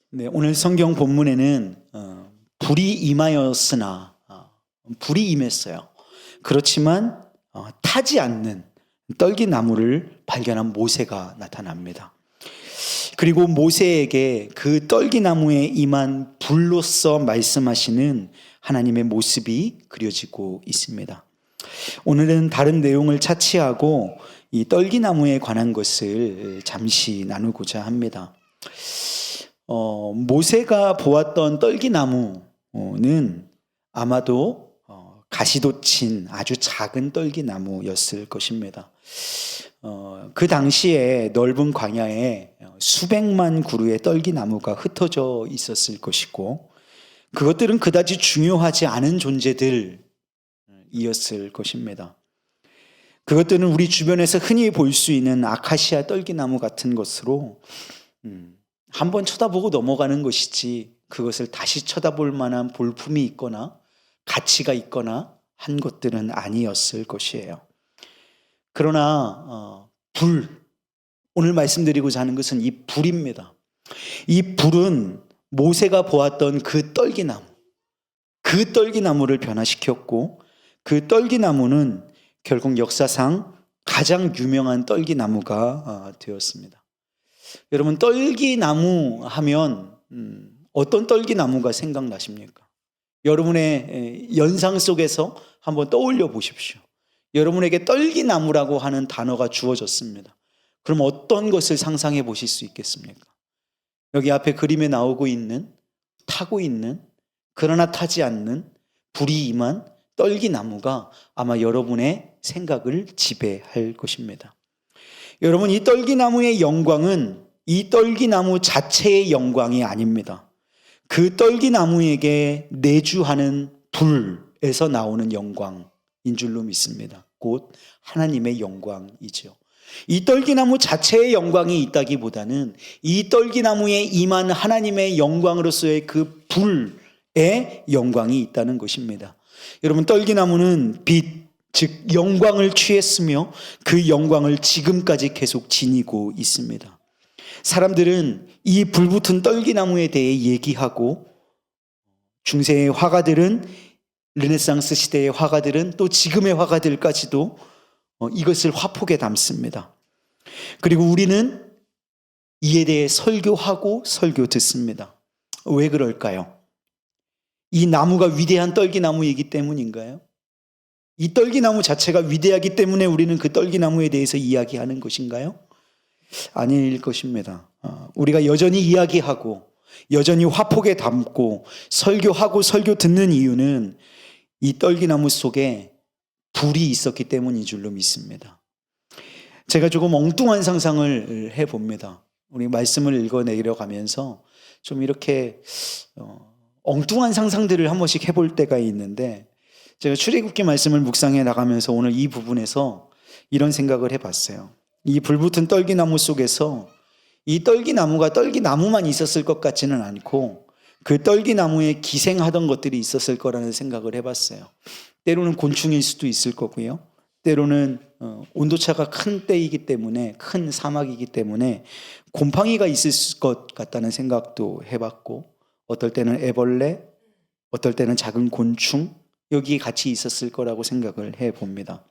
네, 오늘 성경 본문에는 불이 임하였으나 불이 임했어요. 그렇지만 타지 않는 떨기나무를 발견한 모세가 나타납니다. 그리고 모세에게 그 떨기나무에 임한 불로서 말씀하시는 하나님의 모습이 그려지고 있습니다. 오늘은 다른 내용을 차치하고 이 떨기나무에 관한 것을 잠시 나누고자 합니다. 모세가 보았던 떨기나무는 아마도 가시돋친 아주 작은 떨기나무였을 것입니다. 그 당시에 넓은 광야에 수백만 그루의 떨기나무가 흩어져 있었을 것이고, 그것들은 그다지 중요하지 않은 존재들이었을 것입니다. 그것들은 우리 주변에서 흔히 볼 수 있는 아카시아 떨기나무 같은 것으로 한번 쳐다보고 넘어가는 것이지 그것을 다시 쳐다볼 만한 볼품이 있거나 가치가 있거나 한 것들은 아니었을 것이에요. 그러나 오늘 말씀드리고자 하는 것은 이 불입니다. 이 불은 모세가 보았던 그 떨기나무를 변화시켰고, 그 떨기나무는 결국 역사상 가장 유명한 떨기나무가 되었습니다. 여러분, 떨기나무 하면 어떤 떨기나무가 생각나십니까? 여러분의 연상 속에서 한번 떠올려 보십시오. 여러분에게 떨기나무라고 하는 단어가 주어졌습니다. 그럼 어떤 것을 상상해 보실 수 있겠습니까? 여기 앞에 그림에 나오고 있는, 타고 있는, 그러나 타지 않는 불이 임한 떨기나무가 아마 여러분의 생각을 지배할 것입니다. 여러분, 이 떨기나무의 영광은 이 떨기나무 자체의 영광이 아닙니다. 그 떨기나무에게 내주하는 불에서 나오는 영광인 줄로 믿습니다. 곧 하나님의 영광이죠. 이 떨기나무 자체의 영광이 있다기보다는 이 떨기나무에 임한 하나님의 영광으로서의 그 불의 영광이 있다는 것입니다. 여러분, 떨기나무는 빛, 즉 영광을 취했으며 그 영광을 지금까지 계속 지니고 있습니다. 사람들은 이 불붙은 떨기나무에 대해 얘기하고, 중세의 화가들은, 르네상스 시대의 화가들은, 또 지금의 화가들까지도 이것을 화폭에 담습니다. 그리고 우리는 이에 대해 설교하고 설교 듣습니다. 왜 그럴까요? 이 나무가 위대한 떨기나무이기 때문인가요? 이 떨기나무 자체가 위대하기 때문에 우리는 그 떨기나무에 대해서 이야기하는 것인가요? 아닐 것입니다. 우리가 여전히 이야기하고 여전히 화폭에 담고 설교하고 설교 듣는 이유는 이 떨기나무 속에 불이 있었기 때문인 줄로 믿습니다. 제가 조금 엉뚱한 상상을 해봅니다. 우리 말씀을 읽어내려가면서 좀 이렇게 엉뚱한 상상들을 한 번씩 해볼 때가 있는데, 제가 출애굽기 말씀을 묵상해 나가면서 오늘 이 부분에서 이런 생각을 해봤어요. 이 불붙은 떨기나무 속에서 이 떨기나무가 떨기나무만 있었을 것 같지는 않고 그 떨기나무에 기생하던 것들이 있었을 거라는 생각을 해봤어요. 때로는 곤충일 수도 있을 거고요. 때로는 온도차가 큰 때이기 때문에, 큰 사막이기 때문에 곰팡이가 있을 것 같다는 생각도 해봤고, 어떨 때는 애벌레, 어떨 때는 작은 곤충, 여기 같이 있었을 거라고 생각을 해봅니다.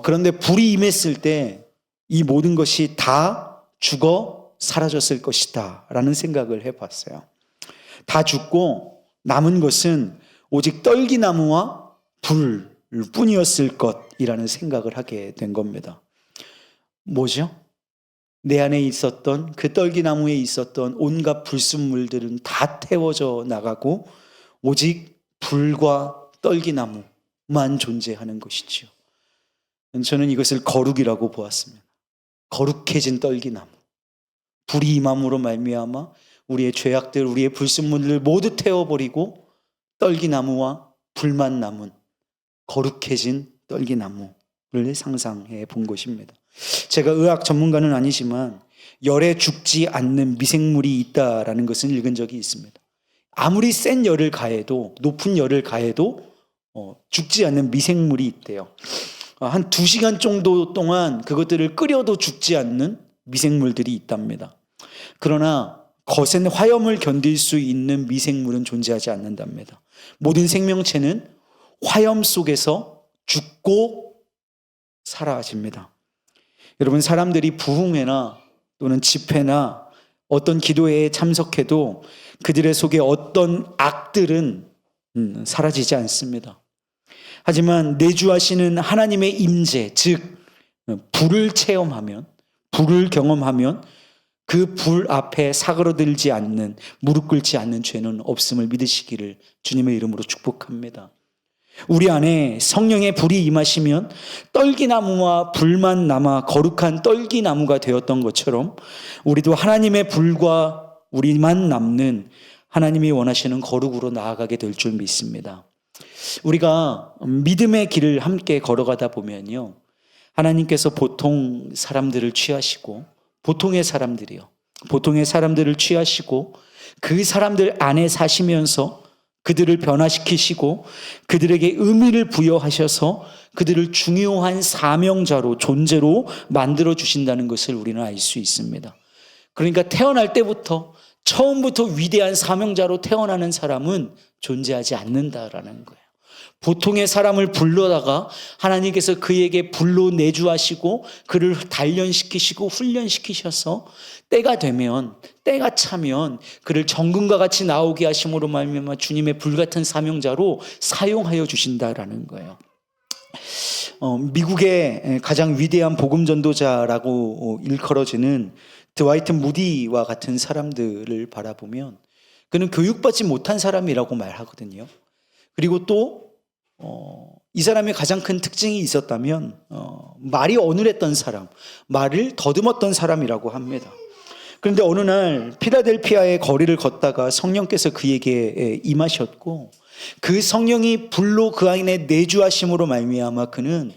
그런데 불이 임했을 때 이 모든 것이 다 죽어 사라졌을 것이다 라는 생각을 해봤어요. 다 죽고 남은 것은 오직 떨기나무와 불뿐이었을 것이라는 생각을 하게 된 겁니다. 뭐죠? 내 안에 있었던, 그 떨기나무에 있었던 온갖 불순물들은 다 태워져 나가고 오직 불과 떨기나무만 존재하는 것이지요. 저는 이것을 거룩이라고 보았습니다. 거룩해진 떨기나무. 불이 임함으로 말미암아 우리의 죄악들, 우리의 불순물을 모두 태워버리고 떨기나무와 불만 남은 거룩해진 떨기나무를 상상해 본 것입니다. 제가 의학 전문가는 아니지만 열에 죽지 않는 미생물이 있다라는 것은 읽은 적이 있습니다. 아무리 센 열을 가해도, 높은 열을 가해도 죽지 않는 미생물이 있대요. 한 2시간 정도 동안 그것들을 끓여도 죽지 않는 미생물들이 있답니다. 그러나 거센 화염을 견딜 수 있는 미생물은 존재하지 않는답니다. 모든 생명체는 화염 속에서 죽고 사라집니다. 여러분, 사람들이 부흥회나 또는 집회나 어떤 기도회에 참석해도 그들의 속에 어떤 악들은 사라지지 않습니다. 하지만 내주하시는 하나님의 임재, 즉 불을 체험하면, 불을 경험하면 그 불 앞에 사그러들지 않는, 무릎 꿇지 않는 죄는 없음을 믿으시기를 주님의 이름으로 축복합니다. 우리 안에 성령의 불이 임하시면 떨기나무와 불만 남아 거룩한 떨기나무가 되었던 것처럼 우리도 하나님의 불과 우리만 남는 하나님이 원하시는 거룩으로 나아가게 될 줄 믿습니다. 우리가 믿음의 길을 함께 걸어가다 보면요, 하나님께서 보통 사람들을 취하시고, 보통의 사람들을 취하시고 그 사람들 안에 사시면서 그들을 변화시키시고 그들에게 의미를 부여하셔서 그들을 중요한 사명자로, 존재로 만들어 주신다는 것을 우리는 알 수 있습니다. 그러니까 태어날 때부터, 처음부터 위대한 사명자로 태어나는 사람은 존재하지 않는다라는 거예요. 보통의 사람을 불러다가 하나님께서 그에게 불로 내주하시고 그를 단련시키시고 훈련시키셔서 때가 되면, 때가 차면 그를 정금과 같이 나오게 하심으로 말미암아 주님의 불같은 사명자로 사용하여 주신다라는 거예요. 미국의 가장 위대한 복음 전도자라고 일컬어지는 드와이트 무디와 같은 사람들을 바라보면 그는 교육받지 못한 사람이라고 말하거든요. 그리고 또 이 사람의 가장 큰 특징이 있었다면 말이 어눌했던 사람, 말을 더듬었던 사람이라고 합니다. 그런데 어느 날 필라델피아의 거리를 걷다가 성령께서 그에게 임하셨고 그 성령이 불로 그 안에 내주하심으로 말미암아 그는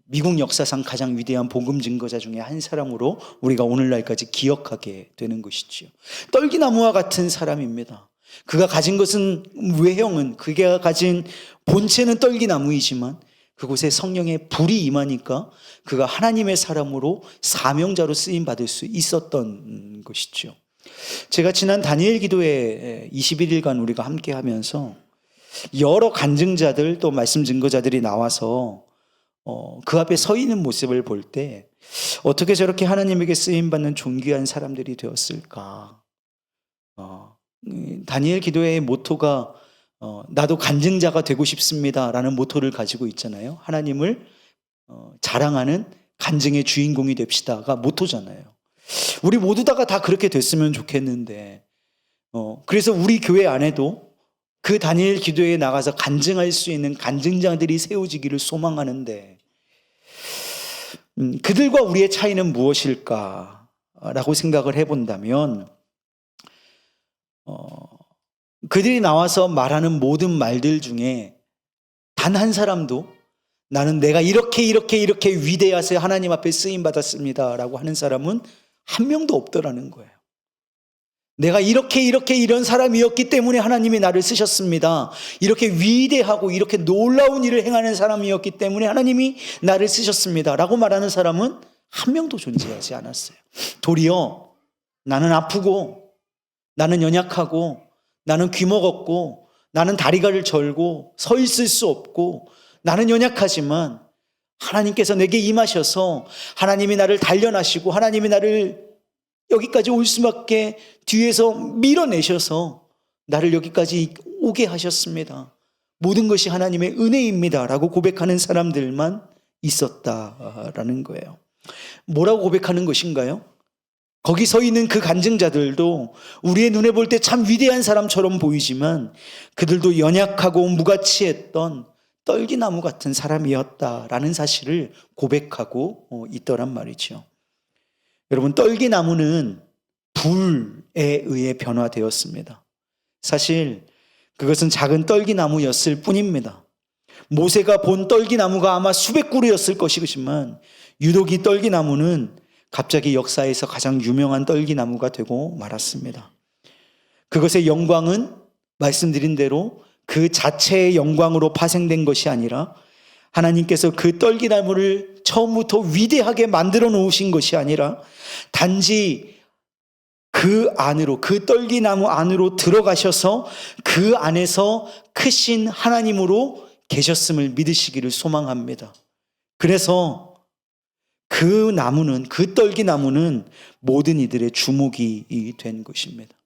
미국 역사상 가장 위대한 복음 증거자 중에 한 사람으로 우리가 오늘날까지 기억하게 되는 것이지요. 떨기나무와 같은 사람입니다. 그가 가진 것은, 외형은, 그가 가진 본체는 떨기나무이지만 그곳에 성령의 불이 임하니까 그가 하나님의 사람으로 사명자로 쓰임받을 수 있었던 것이죠. 제가 지난 다니엘 기도회 21일간 우리가 함께 하면서 여러 간증자들 또 말씀 증거자들이 나와서 그 앞에 서 있는 모습을 볼 때 어떻게 저렇게 하나님에게 쓰임받는 존귀한 사람들이 되었을까. 다니엘 기도회의 모토가 나도 간증자가 되고 싶습니다 라는 모토를 가지고 있잖아요. 하나님을 자랑하는 간증의 주인공이 됩시다가 모토잖아요. 우리 모두 다 그렇게 됐으면 좋겠는데 그래서 우리 교회 안에도 그 다니엘 기도회에 나가서 간증할 수 있는 간증자들이 세워지기를 소망하는데 그들과 우리의 차이는 무엇일까라고 생각을 해본다면 그들이 나와서 말하는 모든 말들 중에 단 한 사람도 나는 내가 이렇게 위대하세 하나님 앞에 쓰임받았습니다 라고 하는 사람은 한 명도 없더라는 거예요. 내가 이런 사람이었기 때문에 하나님이 나를 쓰셨습니다. 이렇게 위대하고 이렇게 놀라운 일을 행하는 사람이었기 때문에 하나님이 나를 쓰셨습니다 라고 말하는 사람은 한 명도 존재하지 않았어요. 도리어 나는 아프고 나는 연약하고 나는 귀먹었고 나는 다리가를 절고 서 있을 수 없고 나는 연약하지만 하나님께서 내게 임하셔서 하나님이 나를 단련하시고 하나님이 나를 여기까지 올 수밖에 뒤에서 밀어내셔서 나를 여기까지 오게 하셨습니다. 모든 것이 하나님의 은혜입니다 라고 고백하는 사람들만 있었다라는 거예요. 뭐라고 고백하는 것인가요? 거기 서 있는 그 간증자들도 우리의 눈에 볼 때 참 위대한 사람처럼 보이지만 그들도 연약하고 무가치했던 떨기나무 같은 사람이었다라는 사실을 고백하고 있더란 말이죠. 여러분, 떨기나무는 불에 의해 변화되었습니다. 사실 그것은 작은 떨기나무였을 뿐입니다. 모세가 본 떨기나무가 아마 수백 그루였을 것이지만 유독 이 떨기나무는 갑자기 역사에서 가장 유명한 떨기나무가 되고 말았습니다. 그것의 영광은 말씀드린 대로 그 자체의 영광으로 파생된 것이 아니라 하나님께서 그 떨기나무를 처음부터 위대하게 만들어 놓으신 것이 아니라 단지 그 안으로, 그 떨기나무 안으로 들어가셔서 그 안에서 크신 하나님으로 계셨음을 믿으시기를 소망합니다. 그래서 그 나무는, 그 떨기나무는 모든 이들의 주목이 된 것입니다.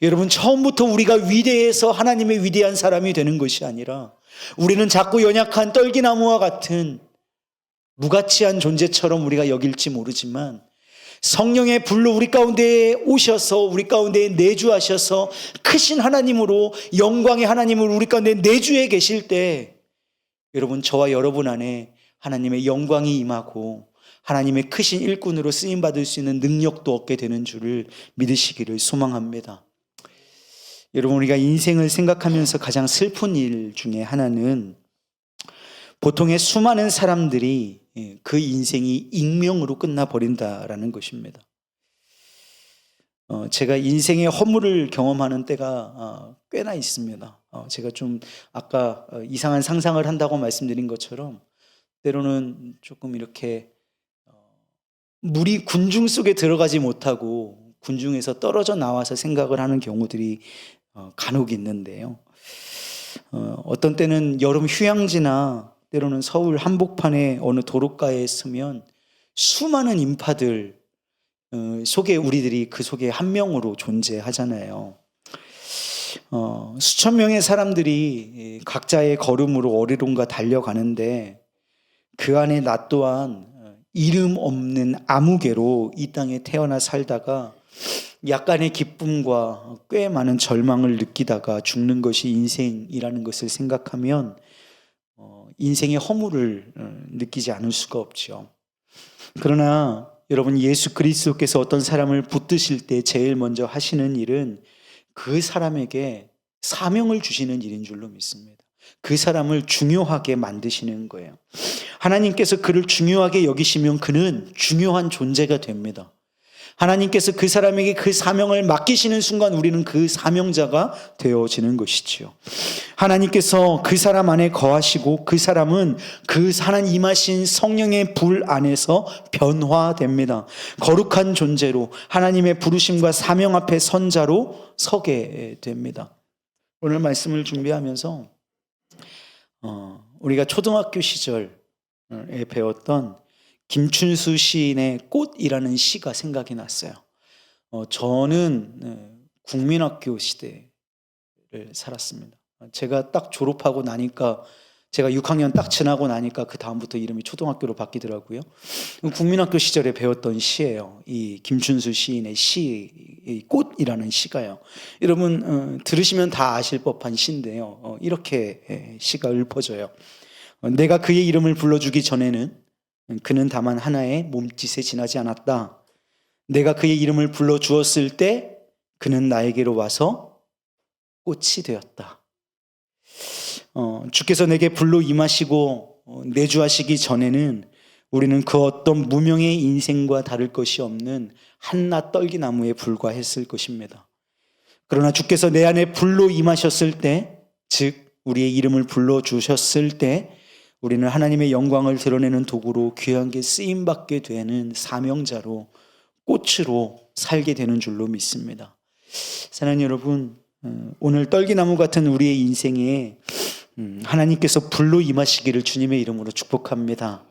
여러분, 처음부터 우리가 위대해서 하나님의 위대한 사람이 되는 것이 아니라 우리는 작고 연약한 떨기나무와 같은 무가치한 존재처럼 우리가 여길지 모르지만 성령의 불로 우리 가운데에 오셔서 우리 가운데에 내주하셔서 크신 하나님으로, 영광의 하나님을 우리 가운데 내주해 계실 때 여러분, 저와 여러분 안에 하나님의 영광이 임하고 하나님의 크신 일꾼으로 쓰임받을 수 있는 능력도 얻게 되는 줄을 믿으시기를 소망합니다. 여러분, 우리가 인생을 생각하면서 가장 슬픈 일 중에 하나는 보통의 수많은 사람들이 그 인생이 익명으로 끝나버린다라는 것입니다. 제가 인생의 허물을 경험하는 때가 꽤나 있습니다. 제가 좀 아까 이상한 상상을 한다고 말씀드린 것처럼 때로는 조금 이렇게 물이 군중 속에 들어가지 못하고 군중에서 떨어져 나와서 생각을 하는 경우들이 간혹 있는데요. 어떤 때는 여름 휴양지나 때로는 서울 한복판의 어느 도로가에 서면 수많은 인파들 속에 우리들이 그 속에 한 명으로 존재하잖아요. 수천 명의 사람들이 각자의 걸음으로 어디론가 달려가는데 그 안에 나 또한 이름 없는 아무개로 이 땅에 태어나 살다가 약간의 기쁨과 꽤 많은 절망을 느끼다가 죽는 것이 인생이라는 것을 생각하면 인생의 허물을 느끼지 않을 수가 없죠. 그러나 여러분, 예수 그리스도께서 어떤 사람을 붙드실 때 제일 먼저 하시는 일은 그 사람에게 사명을 주시는 일인 줄로 믿습니다. 그 사람을 중요하게 만드시는 거예요. 하나님께서 그를 중요하게 여기시면 그는 중요한 존재가 됩니다. 하나님께서 그 사람에게 그 사명을 맡기시는 순간 우리는 그 사명자가 되어지는 것이지요. 하나님께서 그 사람 안에 거하시고 그 사람은 그 하나님 임하신 성령의 불 안에서 변화됩니다. 거룩한 존재로 하나님의 부르심과 사명 앞에 선자로 서게 됩니다. 오늘 말씀을 준비하면서 우리가 초등학교 시절에 배웠던 김춘수 시인의 꽃이라는 시가 생각이 났어요. 저는 국민학교 시대를 살았습니다. 제가 딱 졸업하고 나니까, 제가 6학년 딱 지나고 나니까 그 다음부터 이름이 초등학교로 바뀌더라고요. 국민학교 시절에 배웠던 시예요. 이 김춘수 시인의 시, 이 꽃이라는 시가요. 여러분 들으시면 다 아실 법한 시인데요. 이렇게 시가 읊어져요. 내가 그의 이름을 불러주기 전에는 그는 다만 하나의 몸짓에 지나지 않았다. 내가 그의 이름을 불러주었을 때 그는 나에게로 와서 꽃이 되었다. 주께서 내게 불로 임하시고 내주하시기 전에는 우리는 그 어떤 무명의 인생과 다를 것이 없는 한낱 떨기나무에 불과했을 것입니다. 그러나 주께서 내 안에 불로 임하셨을 때, 즉 우리의 이름을 불러주셨을 때 우리는 하나님의 영광을 드러내는 도구로 귀하게 쓰임받게 되는 사명자로, 꽃으로 살게 되는 줄로 믿습니다. 사랑하는 여러분, 오늘 떨기나무 같은 우리의 인생에 하나님께서 불로 임하시기를 주님의 이름으로 축복합니다.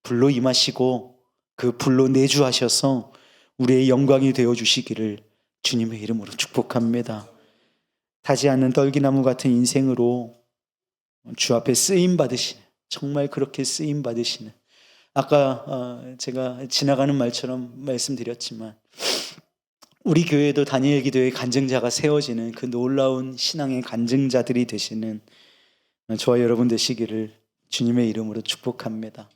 불로 임하시고 그 불로 내주하셔서 우리의 영광이 되어주시기를 주님의 이름으로 축복합니다. 타지 않는 떨기나무 같은 인생으로 주 앞에 쓰임받으시는, 정말 그렇게 쓰임받으시는, 아까 제가 지나가는 말처럼 말씀드렸지만 우리 교회에도 다니엘 기도의 간증자가 세워지는 그 놀라운 신앙의 간증자들이 되시는 저와 여러분 되시기를 주님의 이름으로 축복합니다.